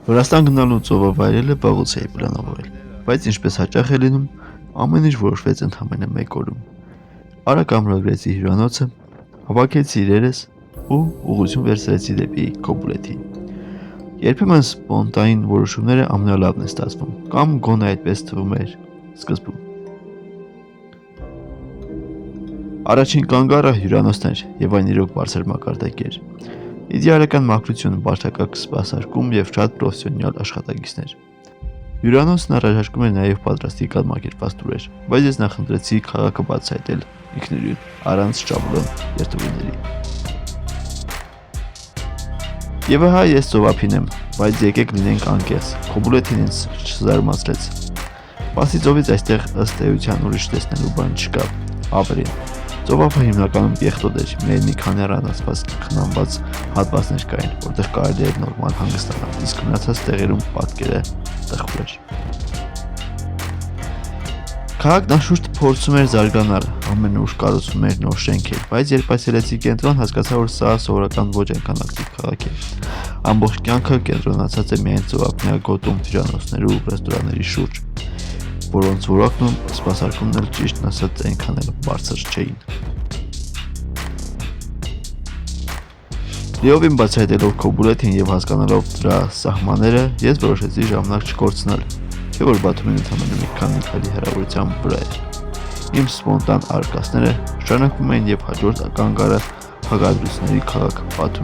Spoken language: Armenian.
Վրաստան գնալու ծովը վայելելը վաղուց էի պլանավորել, բայց ինչպես հաճախ է լինում, ամեն ինչ որոշվեց ընդամենը մեկ օրում։ Արագ ամրագրեցի հյուրանոցը, հավաքեցի իրերս ու ուղղություն վերցրեցի դեպի Կոբուլեթի։ Երբեմն սպոնտանին որոշումները ամենալավն է ստացվում, կամ գոնե այդպես թվում էր սկզբում։ Առաջին կանգառը հյուրանոցն էր եւ այն իրոք բարձր մակարդակի էր։ Իդեալական մաքրություն, բարդակակ սպասարկում եւ շատ պրոֆեսիոնալ աշխատակիցներ։ Հյուրանոցն առաջարկում էր նաեւ պատրաստի կազմակերպված տուրեր, բայց ես նախընտրեցի քաղաքը բացահայտել ինքնուրույն, առանց ճապլոն երթուղիների։ Եվ ահա ես ծովափին եմ, բայց եկեք լինենք անկեղծ, Կոբուլեթին ինձ չզարմացրեց։ Բացի ծովից այստեղ ըստ էության ուրիշ տեսնելու բան չկա, ավելին։ Ծովափը հիմնականում կեղտոտ էր, միայն մի քանի առանձնացված խնամված հատվածներ կային, որտեղ կարելի էր նորմալ հանգստանալ, իսկ մնացած տեղերում պատկերը տխուր էր։ Քաղաքն անշուշտ փորձում էր զարգանալ, ամեն ուր կառուցվում էր նոր շենքեր, բայց երբ այցելեցի կենտրոն, հասկացա, որ սա սովորական ոչ այնքան ակտիվ քաղաք է։ Ամբողջ կյանքը կենտրոնացած է միայն ծովափնյա գոտում հյուրանոցների ու ռեստորանների շուրջ, որոնց որակն ու սպասարկումն էլ ճիշտն ասած այնքան էլ բարձր չէին։ Լիովին բացահայտելով Կոբուլեթին եւ հասկանալով դրա սահմանները, ես որոշեցի ժամանակ չկորցնել, չէ՞ որ Բաթումին ընդամենը մի քանի քայլի հեռավորության վրա էր։ Իմ սպոնտան արկածները շարունակվում էին եւ հաջորդ կանգառը հակադրությունների քաղաք Բաթում